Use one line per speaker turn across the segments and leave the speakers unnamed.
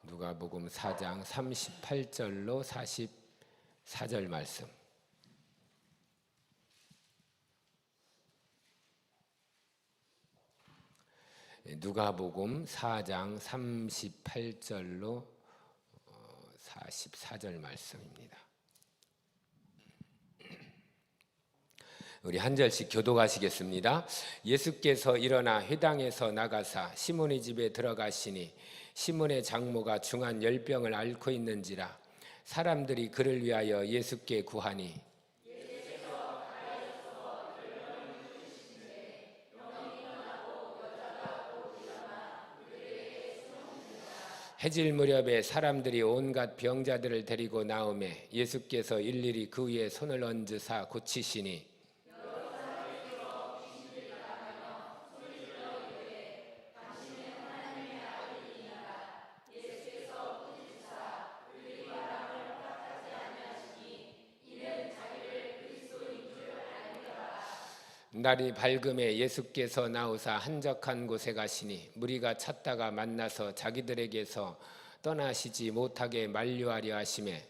누가복음 4장 38절로 44절 말씀. 누가복음 4장 38절로 44절 말씀입니다. 우리 한 절씩 교독하시겠습니다. 예수께서 일어나 회당에서 나가사 시몬의 집에 들어가시니 시몬의 장모가 중한 열병을 앓고 있는지라 사람들이 그를 위하여 예수께 구하니 해질 무렵에 사람들이 온갖 병자들을 데리고 나오매 예수께서 일일이 그 위에 손을 얹으사 고치시니 날이 밝음에 예수께서 나오사 한적한 곳에 가시니 무리가 찾다가 만나서 자기들에게서 떠나시지 못하게 만류하려 하시매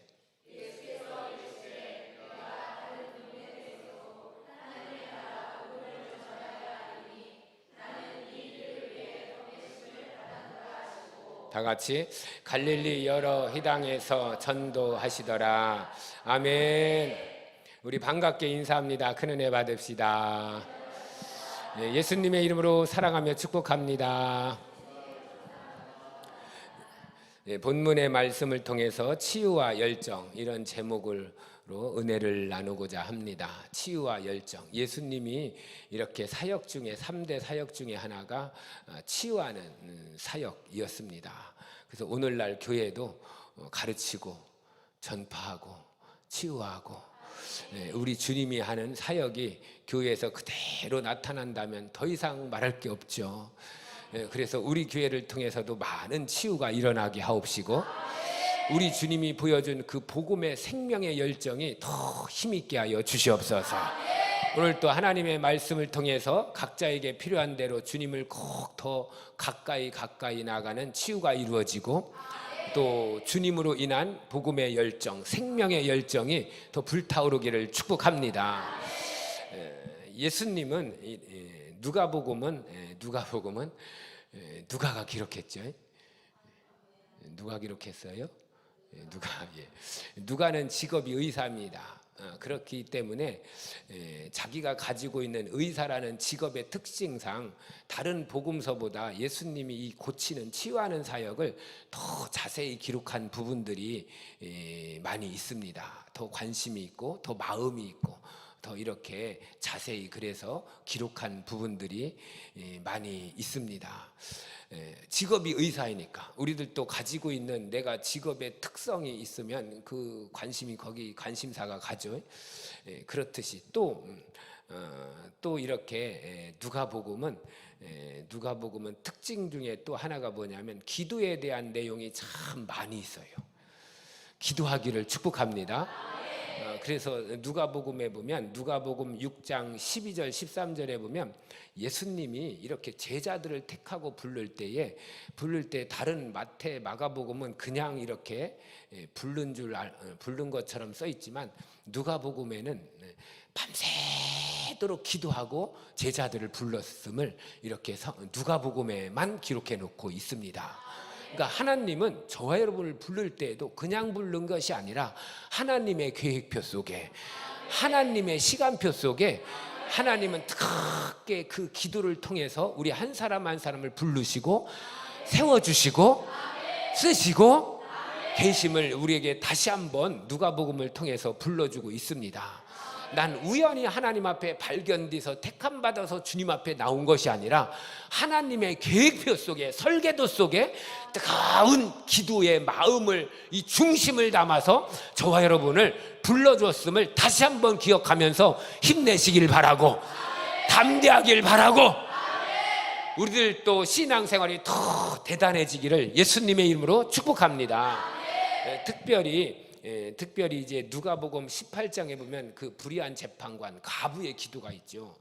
다같이 갈릴리 여러 회당에서 전도하시더라. 아멘. 우리 반갑게 인사합니다. 큰 은혜 받읍시다. 예수님의 이름으로 사랑하며 축복합니다. 본문의 말씀을 통해서 치유와 열정 이런 제목으로 은혜를 나누고자 합니다. 치유와 열정. 예수님이 이렇게 사역 중에 3대 사역 중에 하나가 치유하는 사역이었습니다. 그래서 오늘날 교회도 가르치고 전파하고 치유하고 우리 주님이 하는 사역이 교회에서 그대로 나타난다면 더 이상 말할 게 없죠. 그래서 우리 교회를 통해서도 많은 치유가 일어나게 하옵시고 우리 주님이 보여준 그 복음의 생명의 열정이 더 힘있게 하여 주시옵소서. 오늘 또 하나님의 말씀을 통해서 각자에게 필요한 대로 주님을 꼭 더 가까이 나가는 치유가 이루어지고 또 주님으로 인한 복음의 열정, 생명의 열정이 더 불타오르기를 축복합니다. 예수님은 누가복음은 누가가 기록했죠. 누가 기록했어요? 누가는 직업이 의사입니다. 그렇기 때문에 자기가 가지고 있는 의사라는 직업의 특징상 다른 복음서보다 예수님이 이 고치는 치유하는 사역을 더 자세히 기록한 부분들이 많이 있습니다. 더 관심이 있고 더 마음이 있고 더 이렇게 자세히 그래서 기록한 부분들이 많이 있습니다. 직업이 의사이니까 우리들도 가지고 있는 내가 직업의 특성이 있으면 그 관심이 거기 관심사가 가죠. 그렇듯이 또 이렇게 누가복음은 특징 중에 또 하나가 뭐냐면 기도에 대한 내용이 참 많이 있어요. 기도하기를 축복합니다. 그래서 누가복음에 보면 누가복음 6장 12절 13절에 보면 예수님이 이렇게 제자들을 택하고 부를 때 다른 마태 마가복음은 그냥 이렇게 부른 것처럼 써 있지만 누가복음에는 밤새도록 기도하고 제자들을 불렀음을 이렇게 누가복음에만 기록해 놓고 있습니다. 그러니까 하나님은 저와 여러분을 부를 때에도 그냥 부른 것이 아니라 하나님의 계획표 속에 하나님의 시간표 속에 하나님은 크게 그 기도를 통해서 우리 한 사람 한 사람을 부르시고 세워주시고 쓰시고 계심을 우리에게 다시 한번 누가복음을 통해서 불러주고 있습니다. 난 우연히 하나님 앞에 발견돼서 택함받아서 주님 앞에 나온 것이 아니라 하나님의 계획표 속에 설계도 속에 뜨거운 기도의 마음을 이 중심을 담아서 저와 여러분을 불러주었음을 다시 한번 기억하면서 힘내시길 바라고 담대하길 바라고 우리들 또 신앙생활이 더 대단해지기를 예수님의 이름으로 축복합니다. 특별히 이제 누가복음 18장에 보면 그 불의한 재판관 가부의 기도가 있죠.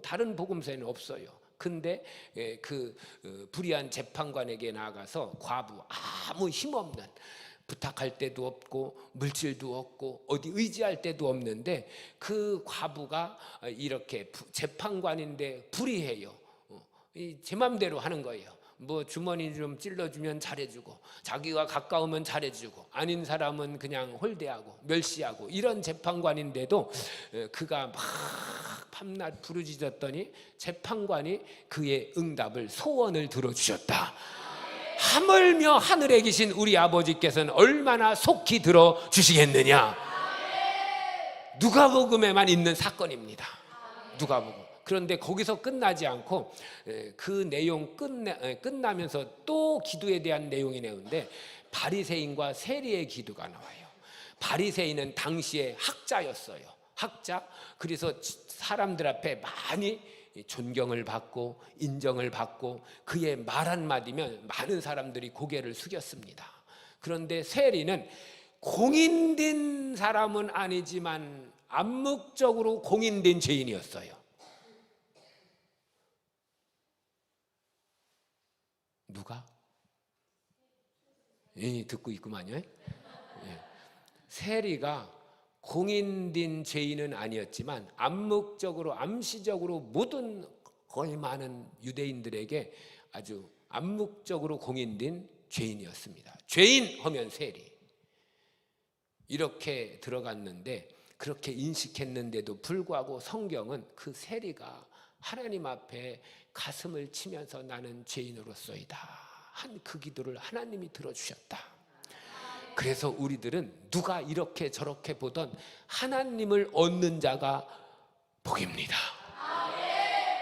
다른 복음서에는 없어요. 근데 그 불의한 재판관에게 나가서 과부, 아무 힘없는, 부탁할 데도 없고 물질도 없고 어디 의지할 데도 없는데 그 과부가 이렇게 재판관인데 불의해요. 제 맘대로 하는 거예요. 뭐 주머니 좀 찔러주면 잘해주고, 자기가 가까우면 잘해주고, 아닌 사람은 그냥 홀대하고 멸시하고, 이런 재판관인데도 그가 막 밤낮 부르짖었더니 재판관이 그의 응답을, 소원을 들어주셨다. 하물며 하늘에 계신 우리 아버지께서는 얼마나 속히 들어주시겠느냐. 누가복음에만 있는 사건입니다. 누가복음. 그런데 거기서 끝나지 않고 그 내용 끝나면서 또 기도에 대한 내용이 나오는데, 바리새인과 세리의 기도가 나와요. 바리새인은 당시에 학자였어요. 학자. 그래서 사람들 앞에 많이 존경을 받고 인정을 받고, 그의 말 한마디면 많은 사람들이 고개를 숙였습니다. 그런데 세리는 공인된 사람은 아니지만 암묵적으로 공인된 죄인이었어요. 누가? 듣고 있구만요. 세리가 공인된 죄인은 아니었지만 암묵적으로, 암시적으로 모든 거의 많은 유대인들에게 아주 암묵적으로 공인된 죄인이었습니다. 죄인 하면 세리. 이렇게 들어갔는데, 그렇게 인식했는데도 불구하고 성경은 그 세리가 하나님 앞에 가슴을 치면서 나는 죄인으로서이다 한 그 기도를 하나님이 들어주셨다. 그래서 우리들은 누가 이렇게 저렇게 보던 하나님을 얻는 자가 복입니다.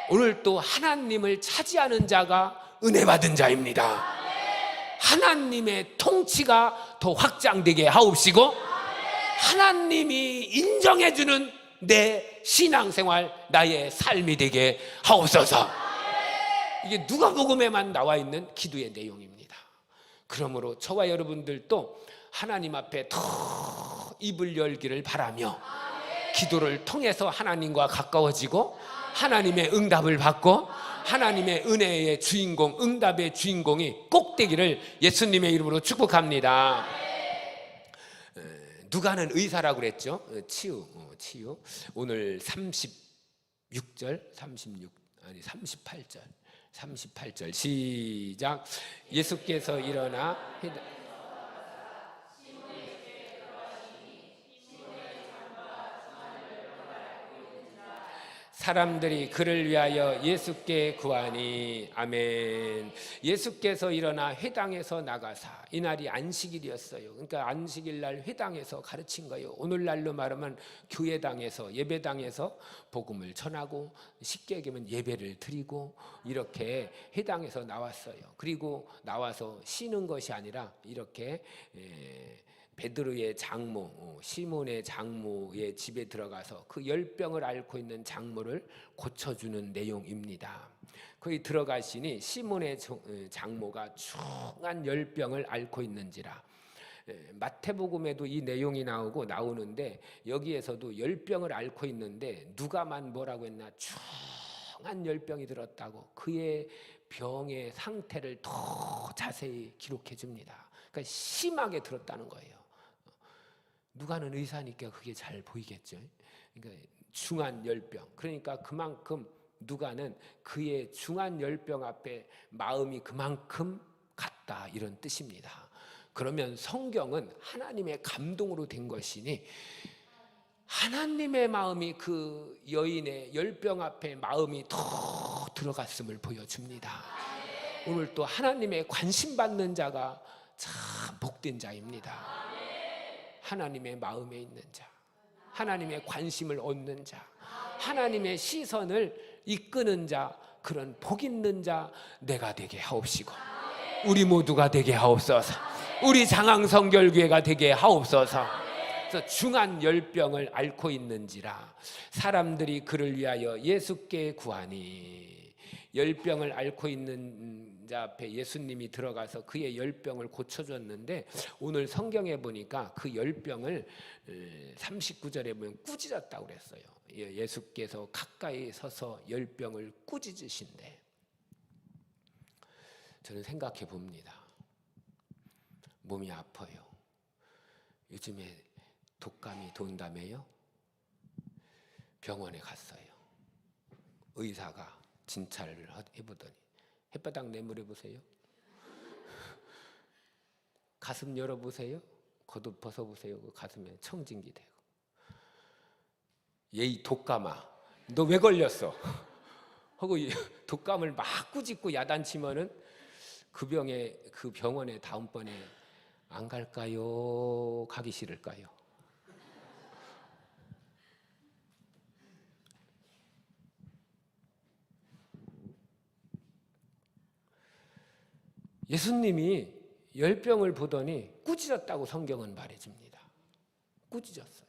오늘 또 하나님을 차지하는 자가 은혜 받은 자입니다. 하나님의 통치가 더 확장되게 하옵시고, 하나님이 인정해주는 내 신앙생활, 나의 삶이 되게 하옵소서. 이게 누가복음에만 나와 있는 기도의 내용입니다. 그러므로 저와 여러분들도 하나님 앞에 더 입을 열기를 바라며, 기도를 통해서 하나님과 가까워지고 하나님의 응답을 받고 하나님의 은혜의 주인공, 응답의 주인공이 꼭 되기를 예수님의 이름으로 축복합니다. 누가는 의사라고 그랬죠. 치유. 오늘 38절 시작. 예수께서 일어나 사람들이 그를 위하여 예수께 구하니. 아멘. 예수께서 일어나 회당에서 나가사, 이날이 안식일이었어요. 그러니까 안식일 날 회당에서 가르친 거예요. 오늘날로 말하면 교회당에서, 예배당에서 복음을 전하고, 쉽게 얘기하면 예배를 드리고, 이렇게 회당에서 나왔어요. 그리고 나와서 쉬는 것이 아니라 이렇게 베드로의 장모, 시몬의 장모의 집에 들어가서 그 열병을 앓고 있는 장모를 고쳐주는 내용입니다. 거기 들어가시니 시몬의 장모가 중한 열병을 앓고 있는지라. 마태복음에도 이 내용이 나오는데, 여기에서도 열병을 앓고 있는데 누가만 뭐라고 했나? 중한 열병이 들었다고 그의 병의 상태를 더 자세히 기록해 줍니다. 그러니까 심하게 들었다는 거예요. 누가는 의사니까 그게 잘 보이겠죠. 그러니까 중한 열병. 그러니까 그만큼 누가는 그의 중한 열병 앞에 마음이 그만큼 갔다, 이런 뜻입니다. 그러면 성경은 하나님의 감동으로 된 것이니, 하나님의 마음이 그 여인의 열병 앞에 마음이 더 들어갔음을 보여줍니다. 오늘 또 하나님의 관심 받는 자가 참 복된 자입니다. 하나님의 마음에 있는 자, 하나님의 관심을 얻는 자, 하나님의 시선을 이끄는 자, 그런 복 있는 자 내가 되게 하옵시고, 우리 모두가 되게 하옵소서. 우리 장항성결교회가 되게 하옵소서. 그래서 중한 열병을 앓고 있는지라 사람들이 그를 위하여 예수께 구하니. 열병을 앓고 있는 자 앞에 예수님이 들어가서 그의 열병을 고쳐줬는데, 오늘 성경에 보니까 그 열병을 39절에 보면 꾸짖었다고 그랬어요. 예수께서 가까이 서서 열병을 꾸짖으신대. 저는 생각해 봅니다. 몸이 아파요. 요즘에 독감이 돈다며요. 병원에 갔어요. 의사가 진찰을 해보더니 햇바닥 내밀어 보세요. 가슴 열어보세요. 겉옷 벗어보세요. 그 가슴에 청진기 대고. 예이 독감아, 너 왜 걸렸어? 하고 독감을 막 꾸짖고 야단치면은 그 병원에 다음번에 안 갈까요? 가기 싫을까요? 예수님이 열병을 보더니 꾸짖었다고 성경은 말해줍니다. 꾸짖었어요.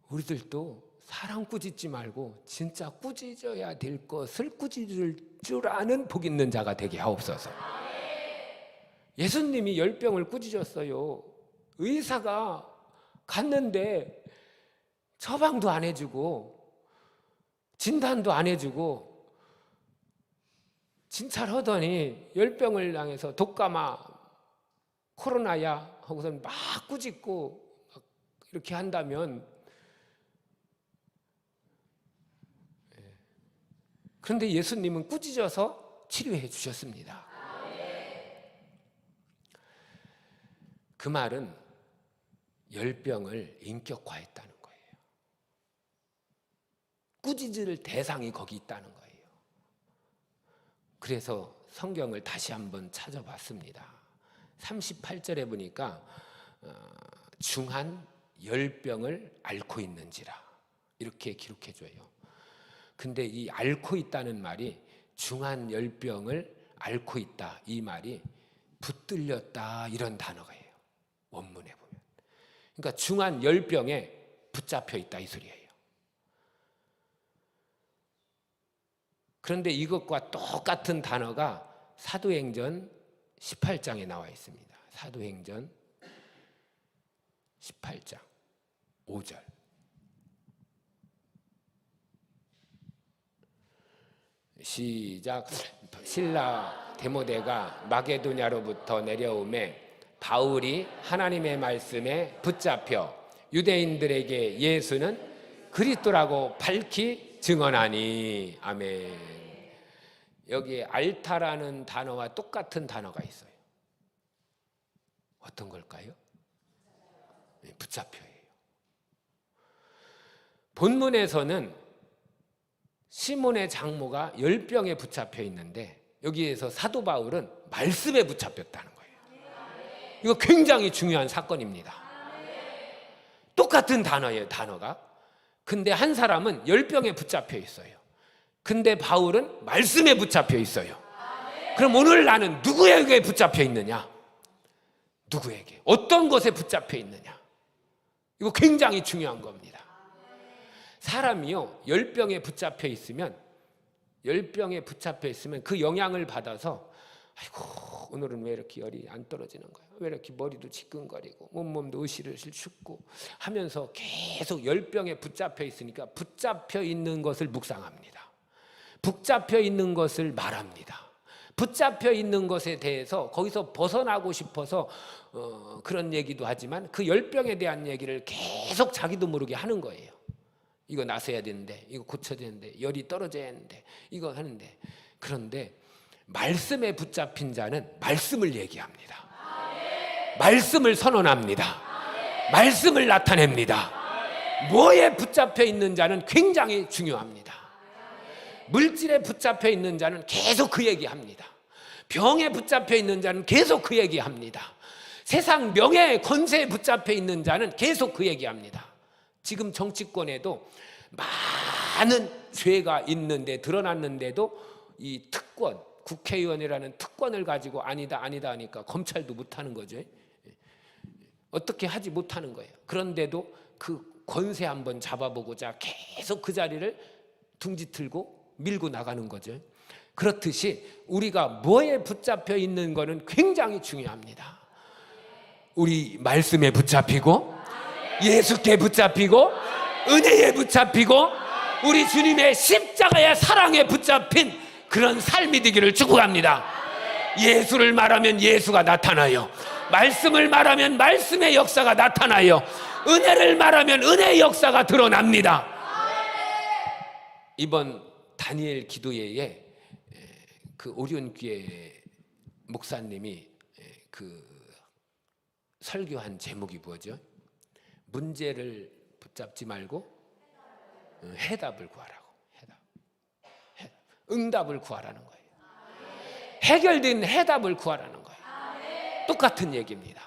우리들도 사람 꾸짖지 말고 진짜 꾸짖어야 될 것을 꾸짖을 줄 아는 복 있는 자가 되게 하옵소서. 예수님이 열병을 꾸짖었어요. 의사가 갔는데 처방도 안 해주고 진단도 안 해주고 진찰하더니 열병을 당해서 독감아 코로나야 하고선 막 꾸짖고 막 이렇게 한다면, 그런데 예수님은 꾸짖어서 치료해 주셨습니다. 그 말은 열병을 인격화했다는 거예요. 꾸짖을 대상이 거기 있다는 거예요. 그래서 성경을 다시 한번 찾아봤습니다. 38절에 보니까 중한 열병을 앓고 있는지라 이렇게 기록해줘요. 근데 이 앓고 있다는 말이 중한 열병을 앓고 있다, 이 말이 붙들렸다 이런 단어예요. 원문에 보면. 그러니까 중한 열병에 붙잡혀 있다 이 소리예요. 그런데 이것과 똑같은 단어가 사도행전 18장에 나와 있습니다. 사도행전 18장 5절. 시작. 신라 데모데가 마게도냐로부터 내려오매 바울이 하나님의 말씀에 붙잡혀 유대인들에게 예수는 그리스도라고 밝히 증언하니. 아멘. 여기에 알타라는 단어와 똑같은 단어가 있어요. 어떤 걸까요? 붙잡혀예요. 본문에서는 시몬의 장모가 열병에 붙잡혀 있는데 여기에서 사도 바울은 말씀에 붙잡혔다는 거예요. 이거 굉장히 중요한 사건입니다. 똑같은 단어예요, 단어가. 근데 한 사람은 열병에 붙잡혀 있어요. 근데 바울은 말씀에 붙잡혀 있어요. 그럼 오늘 나는 누구에게 붙잡혀 있느냐? 누구에게? 어떤 것에 붙잡혀 있느냐? 이거 굉장히 중요한 겁니다. 사람이요, 열병에 붙잡혀 있으면 그 영향을 받아서 아이고 오늘은 왜 이렇게 열이 안 떨어지는 거야? 왜 이렇게 머리도 지끈거리고 몸도 으실으실 춥고 하면서 계속 열병에 붙잡혀 있으니까 붙잡혀 있는 것을 묵상합니다. 붙잡혀 있는 것을 말합니다. 붙잡혀 있는 것에 대해서 거기서 벗어나고 싶어서 그런 얘기도 하지만 그 열병에 대한 얘기를 계속 자기도 모르게 하는 거예요. 이거 나서야 되는데, 이거 고쳐야 되는데, 열이 떨어져야 하는데, 이거 하는데. 그런데 말씀에 붙잡힌 자는 말씀을 얘기합니다. 말씀을 선언합니다. 말씀을 나타냅니다. 뭐에 붙잡혀 있는 자는 굉장히 중요합니다. 물질에 붙잡혀 있는 자는 계속 그 얘기합니다. 병에 붙잡혀 있는 자는 계속 그 얘기합니다. 세상 명예 권세에 붙잡혀 있는 자는 계속 그 얘기합니다. 지금 정치권에도 많은 죄가 있는데 드러났는데도 이 특권, 국회의원이라는 특권을 가지고 아니다 하니까 검찰도 못하는 거죠. 어떻게 하지 못하는 거예요. 그런데도 그 권세 한번 잡아보고자 계속 그 자리를 둥지 틀고 밀고 나가는 거죠. 그렇듯이 우리가 뭐에 붙잡혀 있는 거는 굉장히 중요합니다. 우리 말씀에 붙잡히고 예수께 붙잡히고 은혜에 붙잡히고 우리 주님의 십자가의 사랑에 붙잡힌 그런 삶이 되기를 축복합니다. 예수를 말하면 예수가 나타나요. 말씀을 말하면 말씀의 역사가 나타나요. 은혜를 말하면 은혜의 역사가 드러납니다. 이번 다니엘 기도회에 그 오륜교회 목사님이 그 설교한 제목이 뭐죠? 문제를 붙잡지 말고 해답을 구하라고. 응답을 구하라는 거예요. 해결된 해답을 구하라는 거예요. 똑같은 얘기입니다.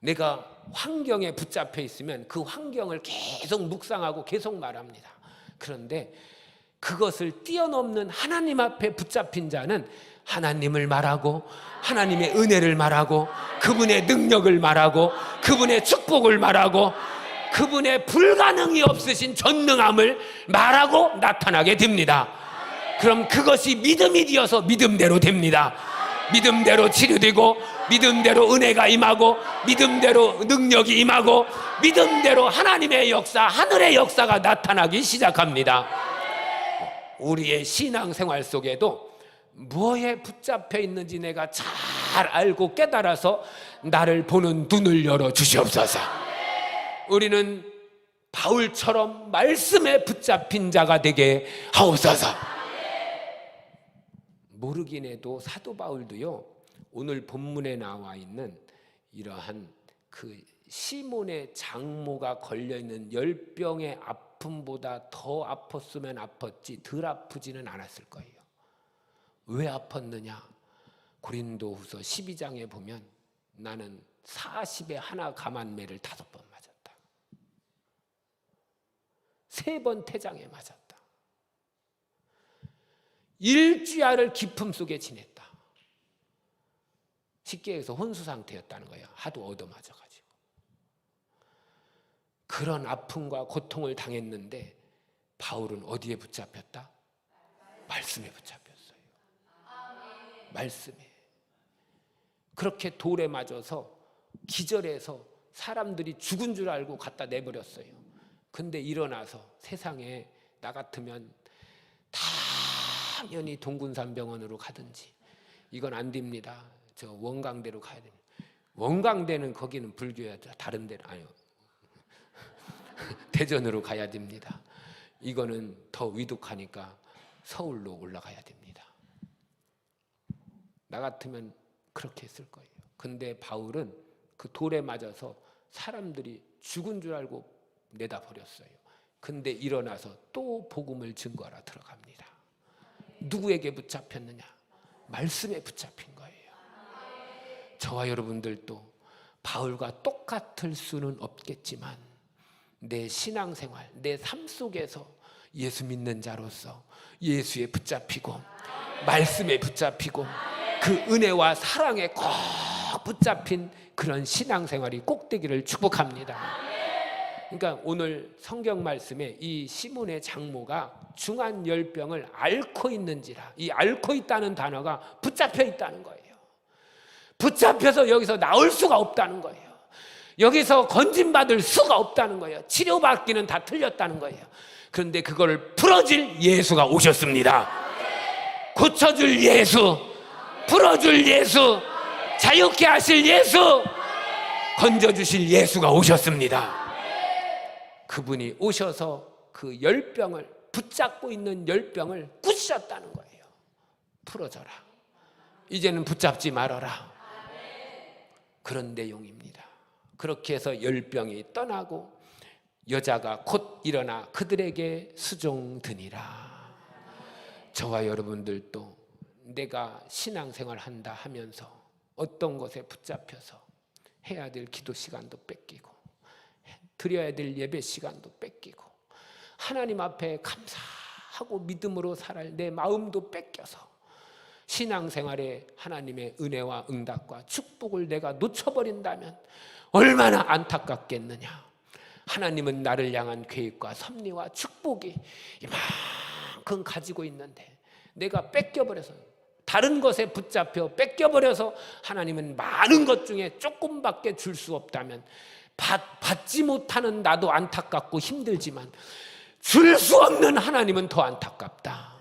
내가 환경에 붙잡혀 있으면 그 환경을 계속 묵상하고 계속 말합니다. 그런데 그것을 뛰어넘는 하나님 앞에 붙잡힌 자는 하나님을 말하고 하나님의 은혜를 말하고 그분의 능력을 말하고 그분의 축복을 말하고 그분의 불가능이 없으신 전능함을 말하고 나타나게 됩니다. 그럼 그것이 믿음이 되어서 믿음대로 됩니다. 믿음대로 치료되고 믿음대로 은혜가 임하고 믿음대로 능력이 임하고 믿음대로 하나님의 역사, 하늘의 역사가 나타나기 시작합니다. 우리의 신앙생활 속에도 뭐에 붙잡혀 있는지 내가 잘 알고 깨달아서 나를 보는 눈을 열어 주시옵소서. 우리는 바울처럼 말씀에 붙잡힌 자가 되게 하옵소서. 모르긴 해도 사도 바울도요, 오늘 본문에 나와 있는 이러한 그 시몬의 장모가 걸려있는 열병의 아픔보다 더 아팠으면 아팠지 덜 아프지는 않았을 거예요. 왜 아팠느냐? 고린도후서 12장에 보면 나는 40에 하나 감한매를 5번 맞았다. 3번 태장에 맞았다. 일주야를 기품 속에 지냈다. 쉽게 해서 혼수 상태였다는 거예요. 하도 얻어맞아가지고. 그런 아픔과 고통을 당했는데 바울은 어디에 붙잡혔다? 말씀에 붙잡혔어요. 말씀에. 그렇게 돌에 맞아서 기절해서 사람들이 죽은 줄 알고 갖다 내버렸어요. 근데 일어나서 세상에 나 같으면 당연히 동군산병원으로 가든지, 이건 안 됩니다. 저 원광대로 가야 됩니다. 원광대는 거기는 불교야. 다른 데는 아니요. 대전으로 가야 됩니다. 이거는 더 위독하니까 서울로 올라가야 됩니다. 나 같으면 그렇게 했을 거예요. 근데 바울은 그 돌에 맞아서 사람들이 죽은 줄 알고 내다 버렸어요. 근데 일어나서 또 복음을 증거하러 들어갑니다. 누구에게 붙잡혔느냐? 말씀에 붙잡힌 거예요. 저와 여러분들도 바울과 똑같을 수는 없겠지만 내 신앙생활, 내 삶 속에서 예수 믿는 자로서 예수에 붙잡히고 말씀에 붙잡히고 그 은혜와 사랑에 꼭 붙잡힌 그런 신앙생활이 꼭 되기를 축복합니다. 그러니까 오늘 성경 말씀에 이 시몬의 장모가 중한 열병을 앓고 있는지라, 이 앓고 있다는 단어가 붙잡혀 있다는 거예요. 붙잡혀서 여기서 나올 수가 없다는 거예요. 여기서 건진받을 수가 없다는 거예요. 치료받기는 다 틀렸다는 거예요. 그런데 그걸 풀어줄 예수가 오셨습니다. 고쳐줄 예수, 풀어줄 예수, 자유케 하실 예수, 건져주실 예수가 오셨습니다. 그분이 오셔서 그 열병을, 붙잡고 있는 열병을 꾸짖었다는 거예요. 풀어져라. 이제는 붙잡지 말아라. 그런 내용입니다. 그렇게 해서 열병이 떠나고 여자가 곧 일어나 그들에게 수종드니라. 저와 여러분들도 내가 신앙생활 한다 하면서 어떤 것에 붙잡혀서 해야 될 기도 시간도 뺏기고 드려야 될 예배 시간도 뺏기고 하나님 앞에 감사하고 믿음으로 살아야 내 마음도 뺏겨서 신앙생활에 하나님의 은혜와 응답과 축복을 내가 놓쳐버린다면 얼마나 안타깝겠느냐. 하나님은 나를 향한 계획과 섭리와 축복이 이만큼 가지고 있는데 내가 뺏겨버려서, 다른 것에 붙잡혀 뺏겨버려서 하나님은 많은 것 중에 조금밖에 줄 수 없다면 받지 못하는 나도 안타깝고 힘들지만 줄 수 없는 하나님은 더 안타깝다.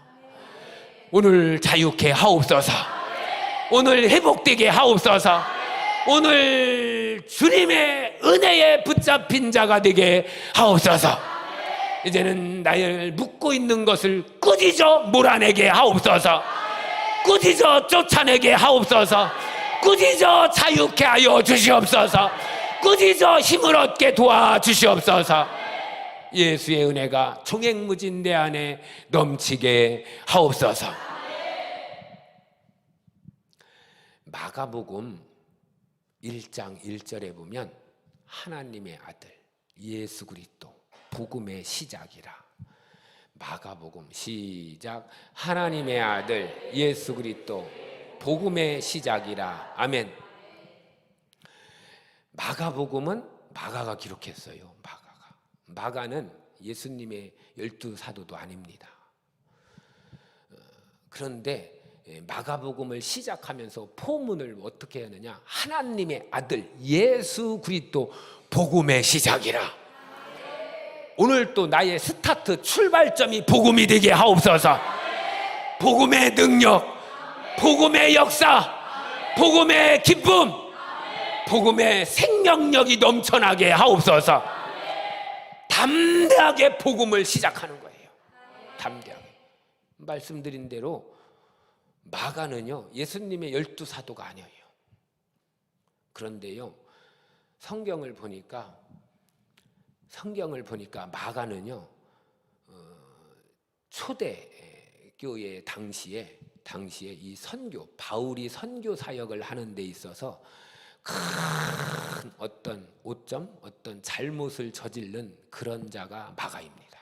오늘 자유케 하옵소서. 오늘 회복되게 하옵소서. 오늘 주님의 은혜에 붙잡힌 자가 되게 하옵소서. 이제는 나를 묶고 있는 것을 꾸짖어 몰아내게 하옵소서. 꾸짖어 쫓아내게 하옵소서. 꾸짖어 자유케 하여 주시옵소서. 꾸짖어 힘을 얻게 도와주시옵소서. 예수의 은혜가 총행무진 내 안에 넘치게 하옵소서. 마가복음 1장 1절에 보면 하나님의 아들 예수 그리스도 복음의 시작이라. 마가복음 시작. 하나님의 아들 예수 그리스도 복음의 시작이라. 아멘. 마가복음은 마가가 기록했어요. 마가는 예수님의 12사도도 아닙니다. 그런데 마가복음을 시작하면서 포문을 어떻게 하느냐? 하나님의 아들 예수 그리스도 복음의 시작이라. 오늘 또 나의 스타트 출발점이 복음이 되게 하옵소서. 복음의 능력, 복음의 역사, 복음의 기쁨, 복음의 생명력이 넘쳐나게 하옵소서. 담대하게 복음을 시작하는 거예요. 담대하게. 말씀드린 대로 마가는요 예수님의 12사도가 아니에요. 그런데요 성경을 보니까 마가는요 초대교회 당시에 이 선교, 바울이 선교 사역을 하는 데 있어서 큰 어떤 오점, 어떤 잘못을 저지른 그런 자가 마가입니다.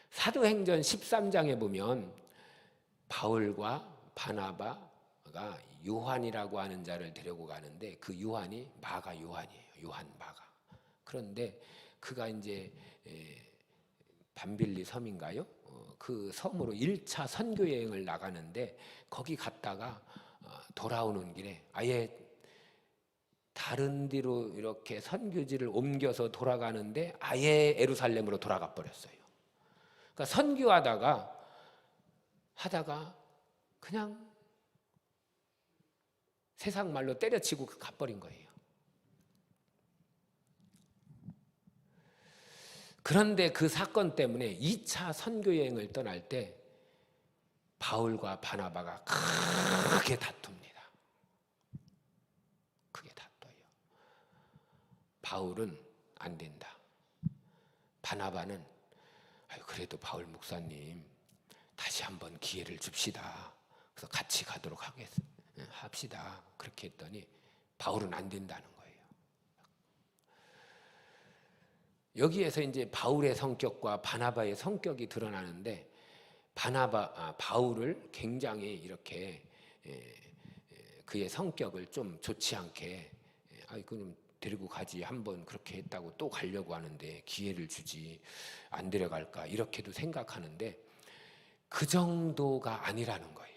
사도행전 13장에 보면 바울과 바나바가 요한이라고 하는 자를 데리고 가는데 그 요한이 마가 요한이에요. 요한 마가. 그런데 그가 이제 밤빌리 섬인가요? 그 섬으로 1차 선교 여행을 나가는데 거기 갔다가 돌아오는 길에 아예 다른 데로 이렇게 선교지를 옮겨서 돌아가는데 아예 예루살렘으로 돌아가 버렸어요. 그러니까 선교하다가 그냥 세상 말로 때려치고 가버린 거예요. 그런데 그 사건 때문에 2차 선교 여행을 떠날 때 바울과 바나바가 크게 다툽니다. 크게 다퉈요. 바울은 안 된다. 바나바는 그래도 바울 목사님 다시 한번 기회를 줍시다. 그래서 같이 가도록 합시다. 그렇게 했더니 바울은 안 된다는 거예요. 여기에서 이제 바울의 성격과 바나바의 성격이 드러나는데 바울을 굉장히 이렇게 그의 성격을 좀 좋지 않게 그럼 데리고 가지, 한번 그렇게 했다고 또 가려고 하는데 기회를 주지, 안 데려갈까 이렇게도 생각하는데 그 정도가 아니라는 거예요.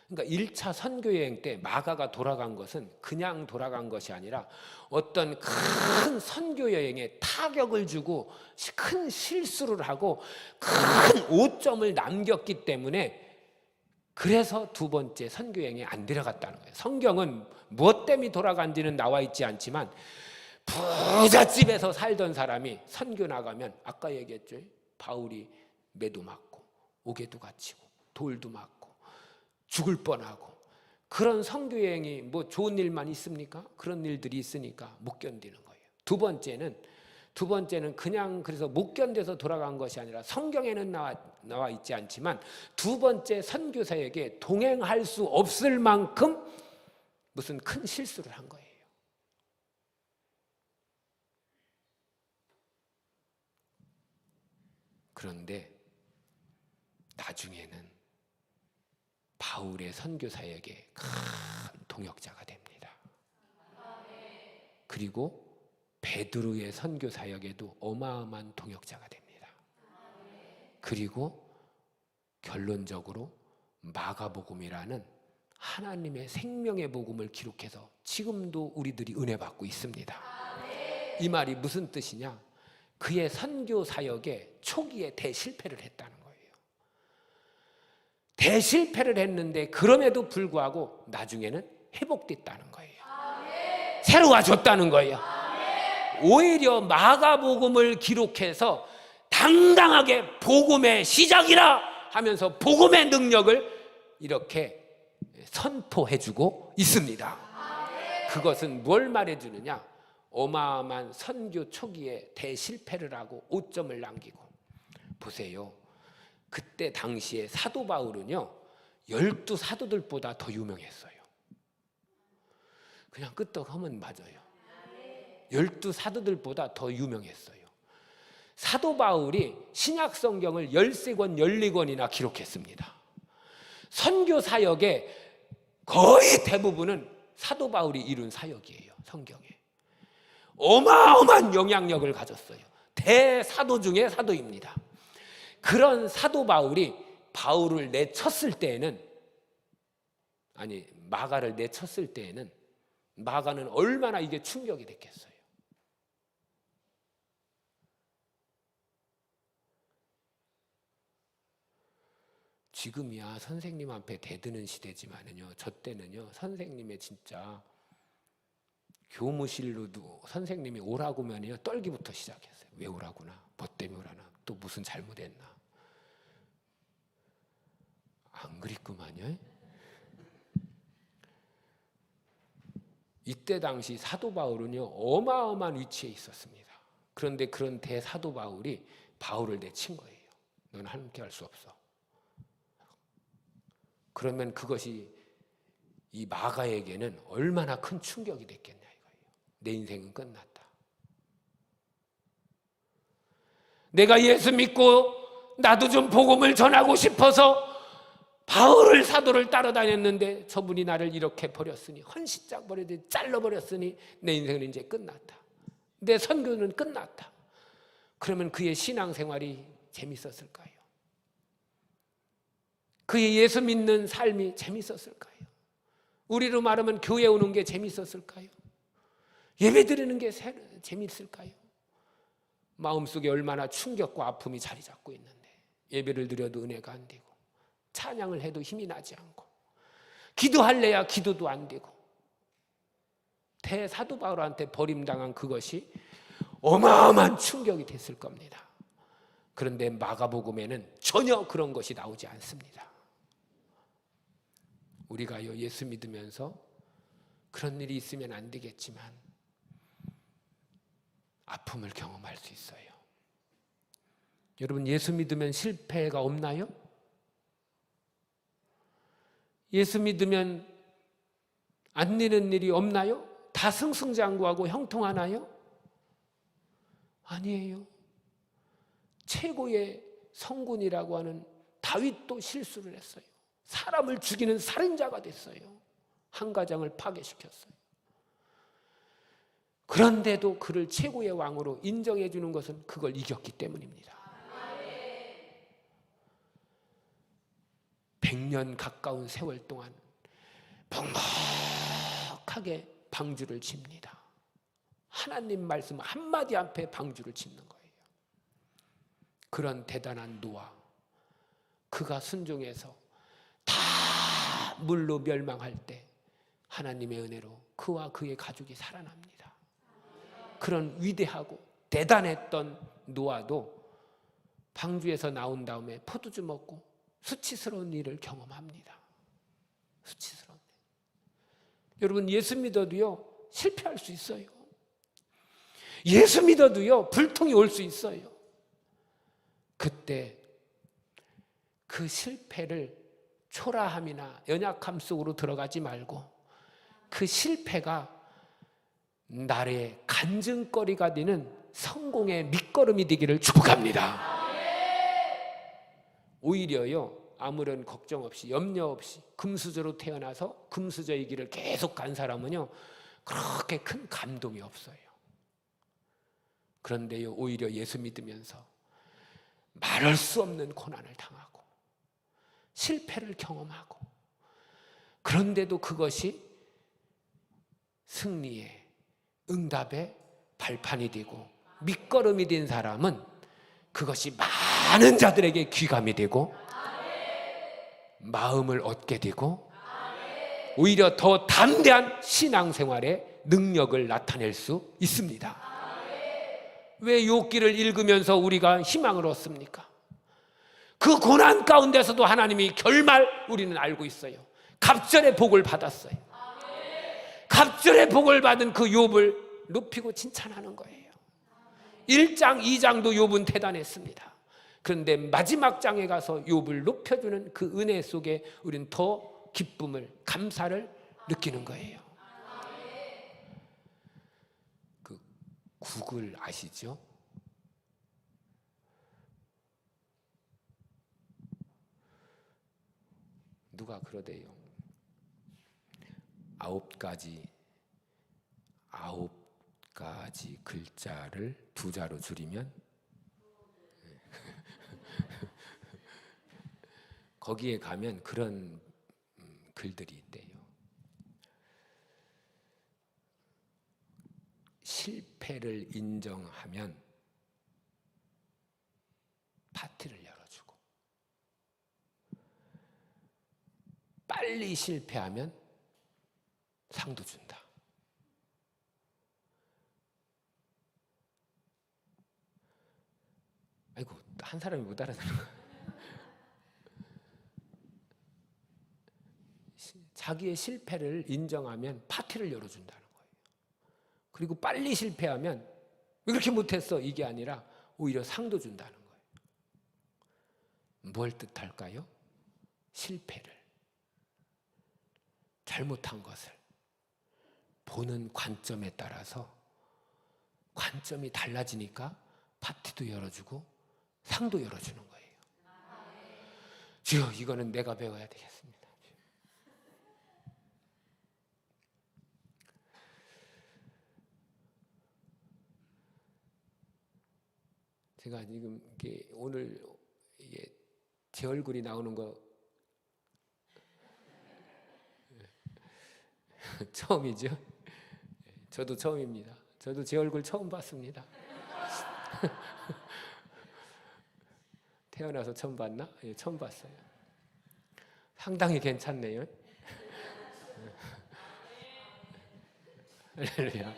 그러니까 1차 선교여행 때 마가가 돌아간 것은 그냥 돌아간 것이 아니라 어떤 큰 선교여행에 타격을 주고 큰 실수를 하고 큰 오점을 남겼기 때문에 그래서 두 번째 선교여행에 안 데려갔다는 거예요. 성경은 무엇 때문에 돌아간지는 나와 있지 않지만 부잣집에서 살던 사람이 선교 나가면 아까 얘기했죠. 바울이 매도 맞고 옥에도 갇히고 돌도 맞고 죽을 뻔하고 그런 선교여행이 뭐 좋은 일만 있습니까? 그런 일들이 있으니까 못 견디는 거예요. 두 번째는 그냥 그래서 못 견뎌서 돌아간 것이 아니라 성경에는 나와 있지 않지만 두 번째 선교사에게 동행할 수 없을 만큼 무슨 큰 실수를 한 거예요. 그런데 나중에는 바울의 선교사에게 큰 동역자가 됩니다. 그리고 베드로의 선교 사역에도 어마어마한 동역자가 됩니다. 그리고 결론적으로 마가복음이라는 하나님의 생명의 복음을 기록해서 지금도 우리들이 은혜 받고 있습니다. 이 말이 무슨 뜻이냐? 그의 선교 사역에 초기에 대실패를 했다는 거예요. 대실패를 했는데 그럼에도 불구하고 나중에는 회복됐다는 거예요. 새로워졌다는 거예요. 오히려 마가복음을 기록해서 당당하게 복음의 시작이라 하면서 복음의 능력을 이렇게 선포해주고 있습니다. 그것은 뭘 말해주느냐? 어마어마한 선교 초기에 대실패를 하고 오점을 남기고. 보세요, 그때 당시에 사도 바울은요 12사도들보다 더 유명했어요. 그냥 끄떡하면 맞아요. 12사도들보다 더 유명했어요. 사도 바울이 신약 성경을 13권, 14권이나 기록했습니다. 선교 사역의 거의 대부분은 사도 바울이 이룬 사역이에요. 성경에 어마어마한 영향력을 가졌어요. 대사도 중에 사도입니다. 그런 사도 바울이 바울을 내쳤을 때에는, 아니 마가를 내쳤을 때에는 마가는 얼마나 이게 충격이 됐겠어요. 지금이야 선생님 앞에 대드는 시대지만은요, 저 때는요 선생님의 진짜 교무실로도 선생님이 오라고 하면요 떨기부터 시작했어요. 왜 오라구나, 뭐 때문에 오라나, 또 무슨 잘못했나. 안 그립구만요. 이때 당시 사도 바울은요 어마어마한 위치에 있었습니다. 그런데 그런 대사도 바울이 바울을 내친 거예요. 넌 함께 할 수 없어. 그러면 그것이 이 마가에게는 얼마나 큰 충격이 됐겠냐 이거예요. 내 인생은 끝났다. 내가 예수 믿고 나도 좀 복음을 전하고 싶어서 바울을 사도를 따라다녔는데 저분이 나를 이렇게 버렸으니, 헌신짝 버리듯이 잘라버렸으니 내 인생은 이제 끝났다. 내 선교는 끝났다. 그러면 그의 신앙생활이 재밌었을까요? 그의 예수 믿는 삶이 재밌었을까요? 우리로 말하면 교회 오는 게 재밌었을까요? 예배 드리는 게 재밌을까요? 마음속에 얼마나 충격과 아픔이 자리 잡고 있는데 예배를 드려도 은혜가 안 되고, 찬양을 해도 힘이 나지 않고, 기도할래야 기도도 안 되고. 대사도 바울한테 버림당한 그것이 어마어마한 충격이 됐을 겁니다. 그런데 마가복음에는 전혀 그런 것이 나오지 않습니다. 우리가요 예수 믿으면서 그런 일이 있으면 안 되겠지만 아픔을 경험할 수 있어요. 여러분, 예수 믿으면 실패가 없나요? 예수 믿으면 안 되는 일이 없나요? 다 승승장구하고 형통하나요? 아니에요. 최고의 성군이라고 하는 다윗도 실수를 했어요. 사람을 죽이는 살인자가 됐어요. 한 가정을 파괴시켰어요. 그런데도 그를 최고의 왕으로 인정해 주는 것은 그걸 이겼기 때문입니다. 100년 가까운 세월 동안 넉넉하게 방주를 칩니다. 하나님 말씀 한마디 앞에 방주를 칩는 거예요. 그런 대단한 노아, 그가 순종해서 다 물로 멸망할 때 하나님의 은혜로 그와 그의 가족이 살아납니다. 그런 위대하고 대단했던 노아도 방주에서 나온 다음에 포도주 먹고 수치스러운 일을 경험합니다. 수치스러운 일. 여러분, 예수 믿어도요 실패할 수 있어요. 예수 믿어도요 불통이 올 수 있어요. 그때 그 실패를 초라함이나 연약함 속으로 들어가지 말고 그 실패가 나의 간증거리가 되는 성공의 밑거름이 되기를 축복합니다. 오히려요 아무런 걱정 없이 염려 없이 금수저로 태어나서 금수저의 길을 계속 간 사람은요 그렇게 큰 감동이 없어요. 그런데요 오히려 예수 믿으면서 말할 수 없는 고난을 당하고 실패를 경험하고, 그런데도 그것이 승리의 응답의 발판이 되고 밑거름이 된 사람은 그것이 많은 자들에게 귀감이 되고 마음을 얻게 되고 오히려 더 담대한 신앙생활의 능력을 나타낼 수 있습니다. 왜 욥기를 읽으면서 우리가 희망을 얻습니까? 그 고난 가운데서도 하나님이 결말 우리는 알고 있어요. 갑절의 복을 받았어요. 갑절의 복을 받은 그 욥을 높이고 칭찬하는 거예요. 1장, 2장도 욥은 대단했습니다. 그런데 마지막 장에 가서 욥을 높여주는 그 은혜 속에 우리는 더 기쁨을, 감사를 느끼는 거예요. 그 구글 아시죠? 누가 그러대요. 9가지 글자를 2자로 줄이면 거기에 가면 그런 글들이 있대요. 실패를 인정하면 파티를 열어주고, 빨리 실패하면 상도 준다. 아이고, 한 사람이 못 알아듣는 거야. 자기의 실패를 인정하면 파티를 열어준다는 거예요. 그리고 빨리 실패하면 왜 그렇게 못했어? 이게 아니라 오히려 상도 준다는 거예요. 뭘 뜻할까요? 실패를, 잘못한 것을 보는 관점에 따라서 관점이 달라지니까 파티도 열어주고 상도 열어주는 거예요. 주여, 이거는 내가 배워야 되겠습니다. 제가 지금 이게 오늘 이게 제 얼굴이 나오는 거 처음이죠? 저도 처음입니다. 저도 제 얼굴 처음 봤습니다. 태어나서 처음 봤나? 예, 처음 봤어요. 상당히 괜찮네요. 할렐루야.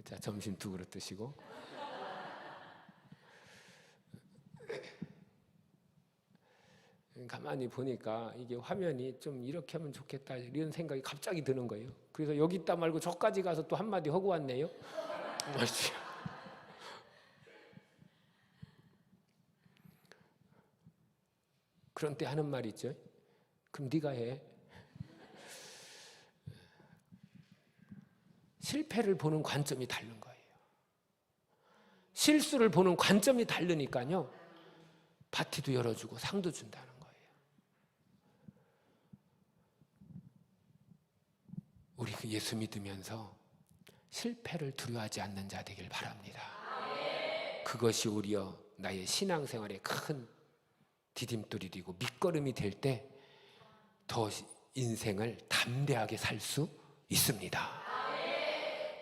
자, 점심 2그릇 드시고. 가만히 보니까 이게 화면이 좀 이렇게 하면 좋겠다 이런 생각이 갑자기 드는 거예요. 그래서 여기 있다 말고 저까지 가서 또 한마디 하고 왔네요. 그런 때 하는 말 있죠. 그럼 네가 해. 실패를 보는 관점이 다른 거예요. 실수를 보는 관점이 다르니까요. 파티도 열어주고 상도 준다는 거예요. 우리 예수 믿으면서 실패를 두려워하지 않는 자 되길 바랍니다. 그것이 오히려 나의 신앙생활에 큰 디딤돌이 되고 밑거름이 될 때 더 인생을 담대하게 살 수 있습니다.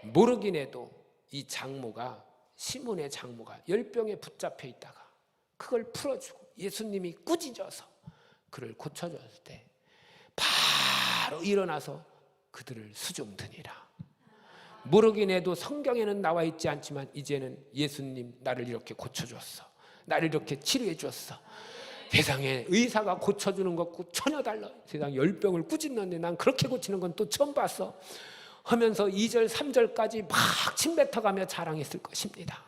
모르긴 해도 이 장모가, 시몬의 장모가 열병에 붙잡혀 있다가 그걸 풀어주고 예수님이 꾸짖어서 그를 고쳐줬을 때 바로 일어나서 그들을 수종드니라. 모르긴 해도 성경에는 나와 있지 않지만 이제는 예수님 나를 이렇게 고쳐줬어, 나를 이렇게 치료해 줬어. 세상에 의사가 고쳐주는 것 전혀 달라. 세상 열병을 꾸짖는데 난 그렇게 고치는 건 또 처음 봤어 하면서 2절 3절까지 막 침뱉어가며 자랑했을 것입니다.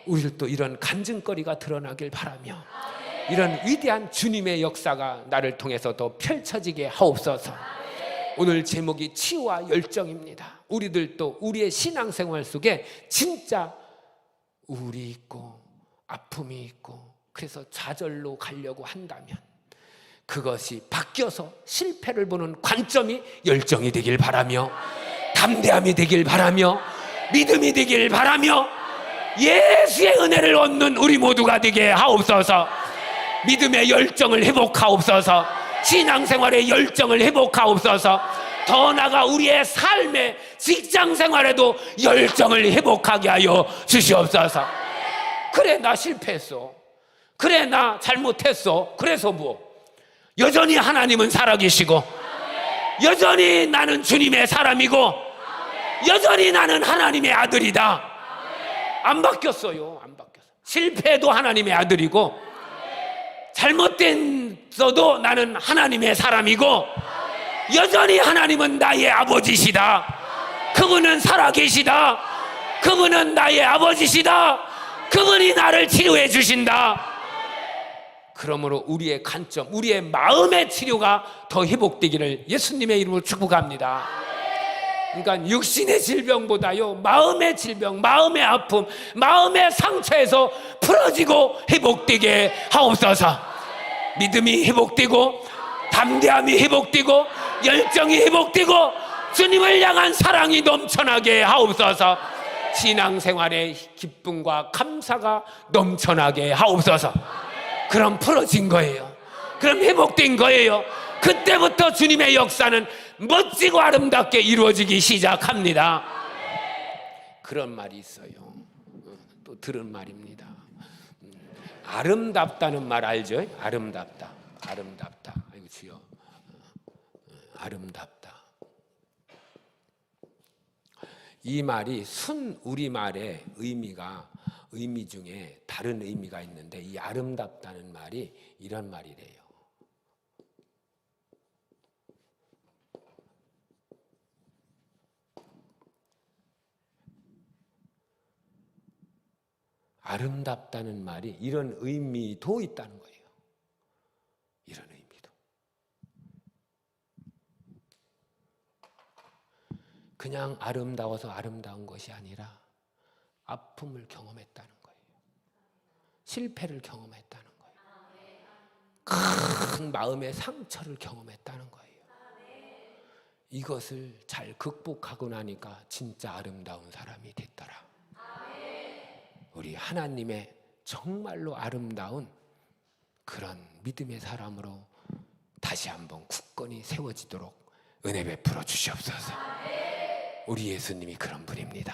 우리도 이런 간증거리가 드러나길 바라며 이런 위대한 주님의 역사가 나를 통해서 더 펼쳐지게 하옵소서. 오늘 제목이 치유와 열정입니다. 우리들도 우리의 신앙생활 속에 진짜 우울이 있고 아픔이 있고 그래서 좌절로 가려고 한다면 그것이 바뀌어서 실패를 보는 관점이 열정이 되길 바라며 담대함이 되길 바라며 믿음이 되길 바라며 예수의 은혜를 얻는 우리 모두가 되게 하옵소서. 믿음의 열정을 회복하옵소서. 신앙생활의 열정을 회복하옵소서. 더 나아가 우리의 삶의 직장 생활에도 열정을 회복하게 하여 주시옵소서. 그래 나 실패했어, 그래 나 잘못했어, 그래서 뭐? 여전히 하나님은 살아계시고, 여전히 나는 주님의 사람이고, 여전히 나는 하나님의 아들이다. 안 바뀌었어요. 안 바뀌었어. 실패도 하나님의 아들이고, 잘못됐어도 나는 하나님의 사람이고, 여전히 하나님은 나의 아버지시다. 그분은 살아계시다. 그분은 나의 아버지시다. 그분이 나를 치료해 주신다. 그러므로 우리의 관점, 우리의 마음의 치료가 더 회복되기를 예수님의 이름으로 축복합니다. 그러니까 육신의 질병보다요, 마음의 질병, 마음의 아픔, 마음의 상처에서 풀어지고 회복되게 하옵소서. 믿음이 회복되고, 담대함이 회복되고, 열정이 회복되고, 주님을 향한 사랑이 넘쳐나게 하옵소서. 신앙생활의 기쁨과 감사가 넘쳐나게 하옵소서. 그럼 풀어진 거예요. 그럼 회복된 거예요. 그때부터 주님의 역사는 멋지고 아름답게 이루어지기 시작합니다. 그런 말이 있어요. 또 들은 말입니다. 아름답다는 말 알죠? 아름답다. 아름답다. 아이고 주여. 아름답다. 이 말이 순 우리말의 의미 중에 다른 의미가 있는데, 이 아름답다는 말이 이런 말이래요. 아름답다는 말이 이런 의미도 있다는 거예요. 이런 의미도. 그냥 아름다워서 아름다운 것이 아니라 아픔을 경험했다는 거예요. 실패를 경험했다는 거예요. 큰 마음의 상처를 경험했다는 거예요. 이것을 잘 극복하고 나니까 진짜 아름다운 사람이 됐더라. 우리 하나님의 정말로 아름다운 그런 믿음의 사람으로 다시 한번 굳건히 세워지도록 은혜 베풀어 주시옵소서. 우리 예수님이 그런 분입니다.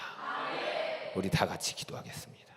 우리 다 같이 기도하겠습니다.